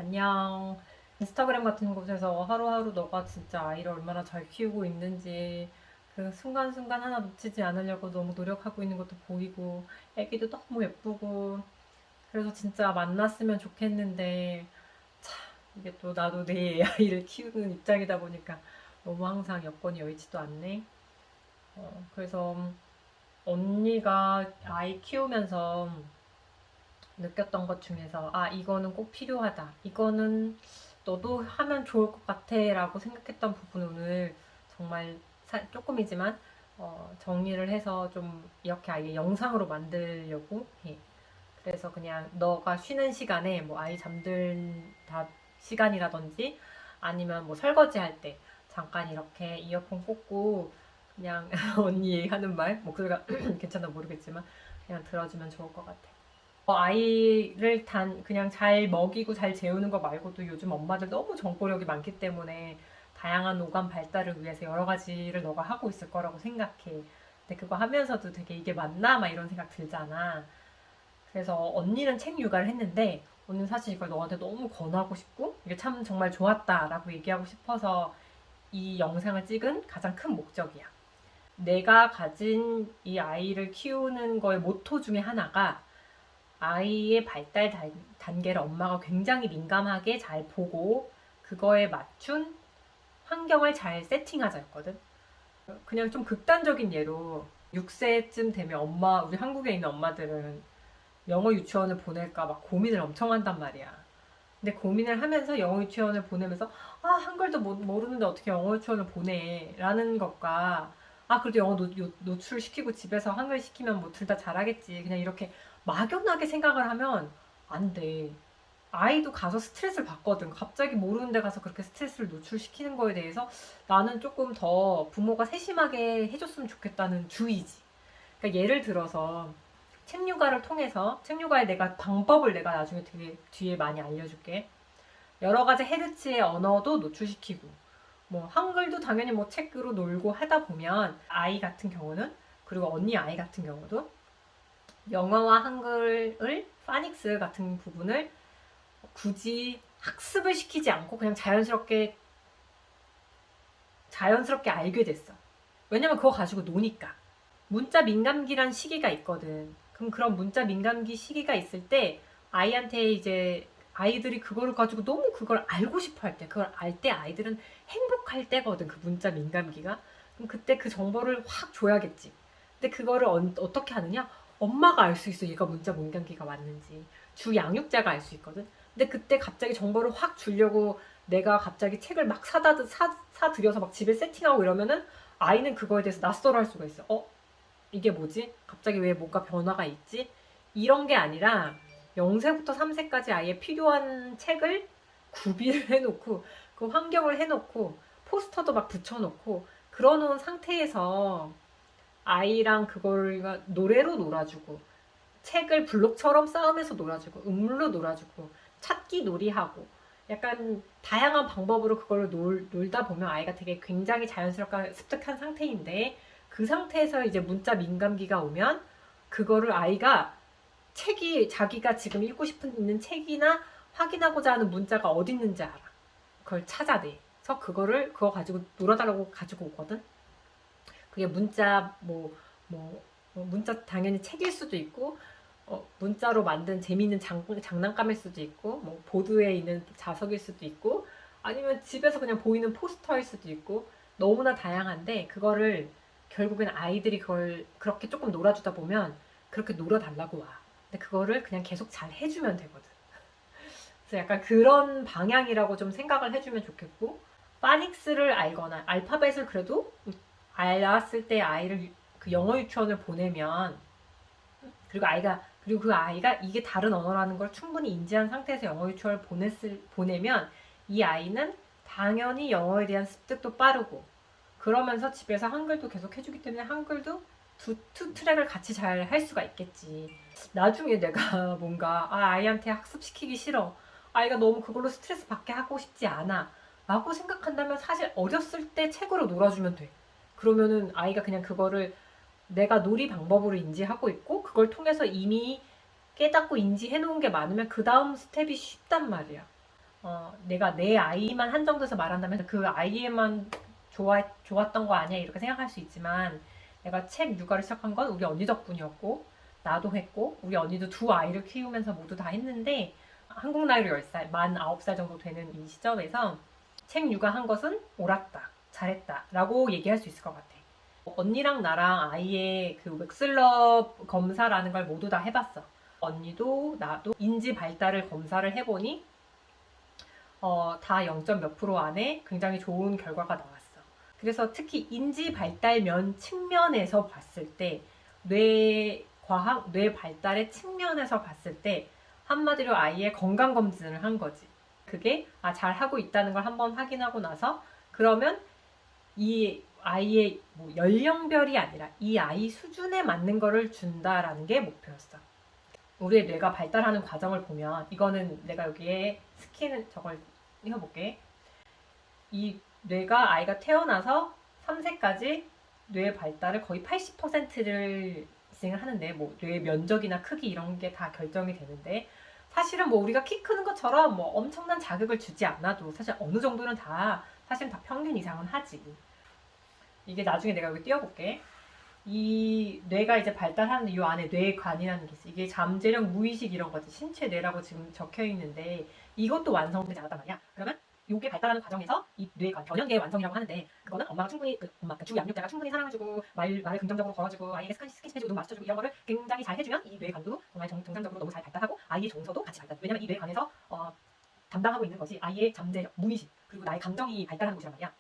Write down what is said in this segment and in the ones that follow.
안녕. 인스타그램 같은 곳에서 하루하루 너가 진짜 아이를 얼마나 잘 키우고 있는지 그 순간순간 하나 놓치지 않으려고 너무 노력하고 있는 것도 보이고 애기도 너무 예쁘고 그래서 진짜 만났으면 좋겠는데 참 이게 또 나도 내 아이를 키우는 입장이다 보니까 너무 항상 여건이 여의치도 않네. 그래서 언니가 아이 키우면서 느꼈던 것 중에서 아 이거는 꼭 필요하다 이거는 너도 하면 좋을 것 같아 라고 생각했던 부분을 정말 조금이지만 정리를 해서 좀 이렇게 아예 영상으로 만들려고 해. 그래서 그냥 너가 쉬는 시간에 뭐 아이 잠들다 시간이라든지 아니면 뭐 설거지 할 때 잠깐 이렇게 이어폰 꽂고 그냥 언니 하는 말 목소리가 괜찮나 모르겠지만 그냥 들어주면 좋을 것 같아. 아이를 그냥 잘 먹이고 잘 재우는 거 말고도 요즘 엄마들 너무 정보력이 많기 때문에 다양한 오감 발달을 위해서 여러 가지를 너가 하고 있을 거라고 생각해. 근데 그거 하면서도 되게 이게 맞나? 막 이런 생각 들잖아. 그래서 언니는 책 육아를 했는데 언니는 사실 이걸 너한테 너무 권하고 싶고 이게 참 정말 좋았다라고 얘기하고 싶어서 이 영상을 찍은 가장 큰 목적이야. 내가 가진 이 아이를 키우는 거의 모토 중에 하나가 아이의 발달 단계를 엄마가 굉장히 민감하게 잘 보고 그거에 맞춘 환경을 잘 세팅하자였거든. 그냥 좀 극단적인 예로 6세쯤 되면 우리 한국에 있는 엄마들은 영어 유치원을 보낼까 막 고민을 엄청 한단 말이야. 근데 고민을 하면서 영어 유치원을 보내면서 아 한글도 모르는데 어떻게 영어 유치원을 보내 라는 것과 아 그래도 영어 노출시키고 집에서 한글 시키면 뭐 둘 다 잘하겠지 그냥 이렇게 막연하게 생각을 하면 안 돼. 아이도 가서 스트레스를 받거든. 갑자기 모르는 데 가서 그렇게 스트레스를 노출시키는 거에 대해서 나는 조금 더 부모가 세심하게 해줬으면 좋겠다는 주의지. 그러니까 예를 들어서 책육아를 통해서 책육아의 내가 방법을 내가 나중에 되게 뒤에 많이 알려줄게. 여러 가지 헤르츠의 언어도 노출시키고 뭐 한글도 당연히 뭐 책으로 놀고 하다 보면 아이 같은 경우는 그리고 언니 아이 같은 경우도 영어와 한글을 파닉스 같은 부분을 굳이 학습을 시키지 않고 그냥 자연스럽게 알게 됐어. 왜냐면 그거 가지고 노니까. 문자 민감기란 시기가 있거든. 그럼 그런 문자 민감기 시기가 있을 때 아이한테 이제 아이들이 그거를 가지고 너무 그걸 알고 싶어 할 때, 그걸 알 때 아이들은 행복할 때거든. 그 문자 민감기가. 그럼 그때 그 정보를 확 줘야겠지. 근데 그거를 어떻게 하느냐? 엄마가 알 수 있어. 얘가 문자 민감기가 왔는지. 주 양육자가 알 수 있거든. 근데 그때 갑자기 정보를 확 주려고 내가 갑자기 책을 막 사들여서 막 집에 세팅하고 이러면은 아이는 그거에 대해서 낯설어 할 수가 있어. 이게 뭐지? 갑자기 왜 뭔가 변화가 있지? 이런 게 아니라 0세부터 3세까지 아예 필요한 책을 구비를 해놓고 그 환경을 해놓고 포스터도 막 붙여놓고 그러놓은 상태에서 아이랑 그걸 노래로 놀아주고 책을 블록처럼 쌓으면서 놀아주고 음물로 놀아주고 찾기 놀이하고 약간 다양한 방법으로 그걸 놀다 보면 아이가 되게 굉장히 자연스럽게 습득한 상태인데 그 상태에서 이제 문자 민감기가 오면 그거를 아이가 자기가 지금 읽고 싶은 있는 책이나 확인하고자 하는 문자가 어디 있는지 알아. 그걸 찾아내. 그래서 그거 가지고 놀아달라고 가지고 오거든. 그게 문자 당연히 책일 수도 있고 문자로 만든 재미있는 장난감일 수도 있고 뭐 보드에 있는 자석일 수도 있고 아니면 집에서 그냥 보이는 포스터일 수도 있고 너무나 다양한데 그거를 결국엔 아이들이 그걸 그렇게 조금 놀아주다 보면 그렇게 놀아달라고 와. 근데 그거를 그냥 계속 잘 해주면 되거든. 그래서 약간 그런 방향이라고 좀 생각을 해주면 좋겠고 파닉스를 알거나 알파벳을 그래도 알았을 때 아이를 그 영어 유치원을 보내면 그리고 그 아이가 이게 다른 언어라는 걸 충분히 인지한 상태에서 영어 유치원을 보내면 이 아이는 당연히 영어에 대한 습득도 빠르고 그러면서 집에서 한글도 계속 해주기 때문에 한글도 투 트랙을 같이 잘 할 수가 있겠지. 나중에 내가 뭔가 아이한테 학습시키기 싫어. 아이가 너무 그걸로 스트레스 받게 하고 싶지 않아. 라고 생각한다면 사실 어렸을 때 책으로 놀아주면 돼. 그러면은 아이가 그냥 그거를 내가 놀이 방법으로 인지하고 있고 그걸 통해서 이미 깨닫고 인지해 놓은 게 많으면 그 다음 스텝이 쉽단 말이야. 내가 내 아이만 한정돼서 말한다면 그 아이에만 좋았던 거 아니야 이렇게 생각할 수 있지만 내가 책 육아를 시작한 건 우리 언니 덕분이었고 나도 했고 우리 언니도 두 아이를 키우면서 모두 다 했는데 한국 나이로 10살, 만 9살 정도 되는 이 시점에서 책 육아한 것은 옳았다, 잘했다 라고 얘기할 수 있을 것 같아. 언니랑 나랑 아이의 그 웩슬러 검사라는 걸 모두 다 해봤어. 언니도 나도 인지 발달을 검사를 해보니 다 0. 몇 프로 안에 굉장히 좋은 결과가 나왔어. 그래서 특히 인지 발달면 측면에서 봤을 때 뇌 과학, 뇌 발달의 측면에서 봤을 때 한마디로 아이의 건강 검진을 한 거지. 그게 잘 하고 있다는 걸 한번 확인하고 나서 그러면 이 아이의 뭐 연령별이 아니라 이 아이 수준에 맞는 거를 준다라는 게 목표였어. 우리의 뇌가 발달하는 과정을 보면 이거는 내가 여기에 스캔을 저걸 해볼게. 이 뇌가 아이가 태어나서 3세까지 뇌 발달을 거의 80%를 진행을 하는데 뭐 뇌 면적이나 크기 이런 게 다 결정이 되는데 사실은 뭐 우리가 키 크는 것처럼 뭐 엄청난 자극을 주지 않아도 사실 어느 정도는 다 사실 다 평균 이상은 하지. 이게 나중에 내가 여기 띄워볼게. 이 뇌가 이제 발달하는데 이 안에 뇌관이라는 게 있어. 이게 잠재력, 무의식 이런 거지. 신체 뇌라고 지금 적혀 있는데 이것도 완성되지 않았단 말이야. 그러면 요게 발달하는 과정에서 이 뇌관, 변형계의 완성이라고 하는데 그거는 엄마가 충분히 엄마, 주 양육자가 충분히 사랑해주고 말을 긍정적으로 걸어주고 아이에게 스킨십해주고 눈 마주쳐주고 이런 거를 굉장히 잘 해주면 이 뇌관도 정말 정상적으로 너무 잘 발달하고 아이의 정서도 같이 발달. 왜냐면 이 뇌관에서 담당하고 있는 것이 아이의 잠재력, 무의식 그리고 나의 감정이 발달하는 곳이란 말이야.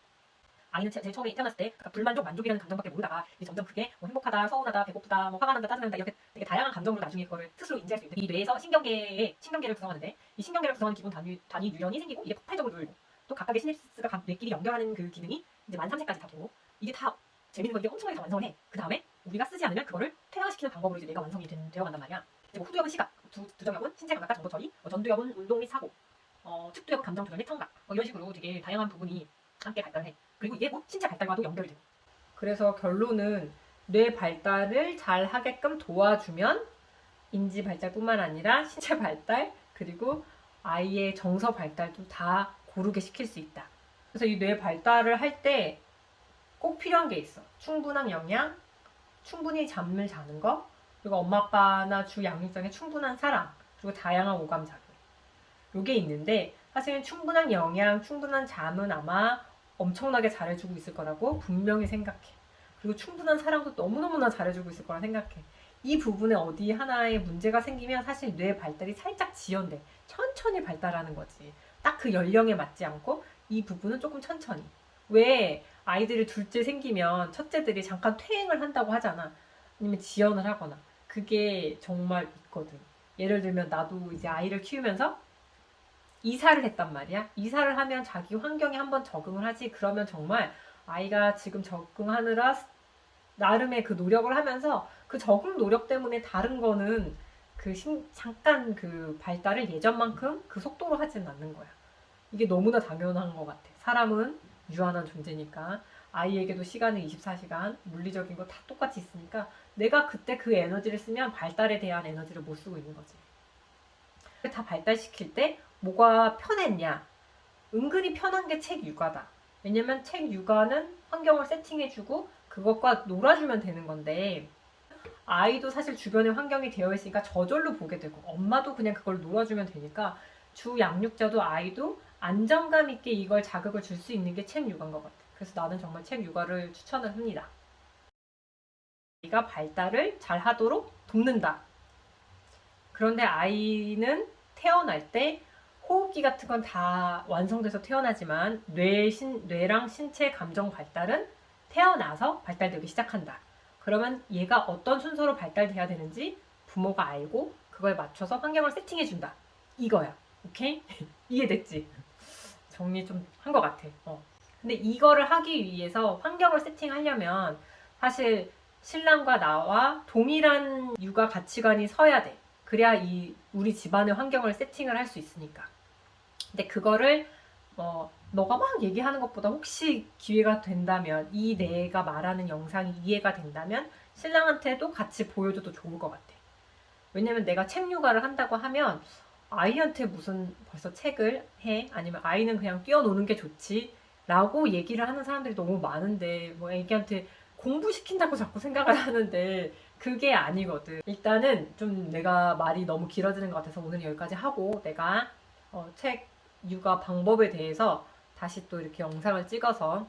아이는 제일 처음에 태어났을 때 불만족, 만족이라는 감정밖에 모르다가 점점 그게 뭐 행복하다, 서운하다, 배고프다, 뭐 화가 난다, 짜증난다 이렇게 되게 다양한 감정으로 나중에 그거를 스스로 인지할 수 있는 이 뇌에서 신경계를 구성하는데 이 신경계를 구성하는 기본 단위 유연이 생기고 이게 폭발적으로 늘고 또 각각의 시냅스가 각 뇌끼리 연결하는 그 기능이 이제 만 3세까지 다 되고 이게 다 재밌는 건 이게 엄청나게 다 완성을 해. 그 다음에 우리가 쓰지 않으면 그거를 퇴화시키는 방법으로 이제 뇌가 완성이 되어간단 말이야. 이제 뭐 후두엽은 시각, 두정엽은 신체 감각과 정보 처리, 전두엽은 운동 및 사고, 측두엽은 감정 조절 및 청각 이런 식으로 되게 다양한 부분이 함께 발달해. 그리고 이게 뭐 신체 발달과도 연결이 돼요. 그래서 결론은 뇌 발달을 잘 하게끔 도와주면 인지 발달뿐만 아니라 신체 발달 그리고 아이의 정서 발달도 다 고르게 시킬 수 있다. 그래서 이 뇌 발달을 할 때 꼭 필요한 게 있어. 충분한 영양, 충분히 잠을 자는 거, 그리고 엄마 아빠나 주 양육장의 충분한 사랑, 그리고 다양한 오감 작용. 요게 있는데 사실은 충분한 영양, 충분한 잠은 아마 엄청나게 잘해주고 있을 거라고 분명히 생각해. 그리고 충분한 사랑도 너무너무나 잘해주고 있을 거라 생각해. 이 부분에 어디 하나의 문제가 생기면 사실 뇌 발달이 살짝 지연돼. 천천히 발달하는 거지. 딱 그 연령에 맞지 않고 이 부분은 조금 천천히. 왜 아이들이 둘째 생기면 첫째들이 잠깐 퇴행을 한다고 하잖아. 아니면 지연을 하거나. 그게 정말 있거든. 예를 들면 나도 이제 아이를 키우면서 이사를 했단 말이야. 이사를 하면 자기 환경에 한번 적응을 하지. 그러면 정말 아이가 지금 적응하느라 나름의 그 노력을 하면서 그 적응 노력 때문에 다른 거는 잠깐 그 발달을 예전만큼 그 속도로 하지는 않는 거야. 이게 너무나 당연한 것 같아. 사람은 유한한 존재니까 아이에게도 시간은 24시간, 물리적인 거 다 똑같이 있으니까 내가 그때 그 에너지를 쓰면 발달에 대한 에너지를 못 쓰고 있는 거지. 다 발달시킬 때 뭐가 편했냐? 은근히 편한 게 책 육아다. 왜냐면 책 육아는 환경을 세팅해주고 그것과 놀아주면 되는 건데 아이도 사실 주변에 환경이 되어 있으니까 저절로 보게 되고 엄마도 그냥 그걸 놀아주면 되니까 주 양육자도 아이도 안정감 있게 이걸 자극을 줄 수 있는 게 책 육아인 것 같아. 그래서 나는 정말 책 육아를 추천을 합니다. 아이가 발달을 잘 하도록 돕는다. 그런데 아이는 태어날 때 호흡기 같은 건 다 완성돼서 태어나지만 뇌랑 신체 감정 발달은 태어나서 발달되기 시작한다. 그러면 얘가 어떤 순서로 발달돼야 되는지 부모가 알고 그거에 맞춰서 환경을 세팅해준다. 이거야. 오케이? 이해됐지? 정리 좀 한 것 같아. 근데 이거를 하기 위해서 환경을 세팅하려면 사실 신랑과 나와 동일한 육아 가치관이 서야 돼. 그래야 우리 집안의 환경을 세팅을 할 수 있으니까. 근데 그거를 너가 막 얘기하는 것보다 혹시 기회가 된다면 이 내가 말하는 영상이 이해가 된다면 신랑한테도 같이 보여줘도 좋을 것 같아. 왜냐면 내가 책 육아를 한다고 하면 아이한테 무슨 벌써 책을 해? 아니면 아이는 그냥 뛰어노는 게 좋지? 라고 얘기를 하는 사람들이 너무 많은데, 뭐 애기한테 공부시킨다고 자꾸 생각을 하는데, 그게 아니거든. 일단은 좀 내가 말이 너무 길어지는 것 같아서 오늘 여기까지 하고, 내가 책 육아 방법에 대해서 다시 또 이렇게 영상을 찍어서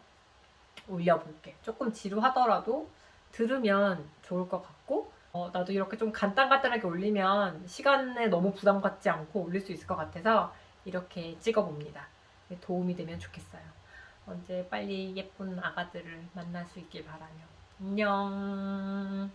올려볼게. 조금 지루하더라도 들으면 좋을 것 같고, 나도 이렇게 좀 간단간단하게 올리면 시간에 너무 부담 갖지 않고 올릴 수 있을 것 같아서 이렇게 찍어봅니다. 도움이 되면 좋겠어요. 언제 빨리 예쁜 아가들을 만날 수 있길 바라며. 안녕.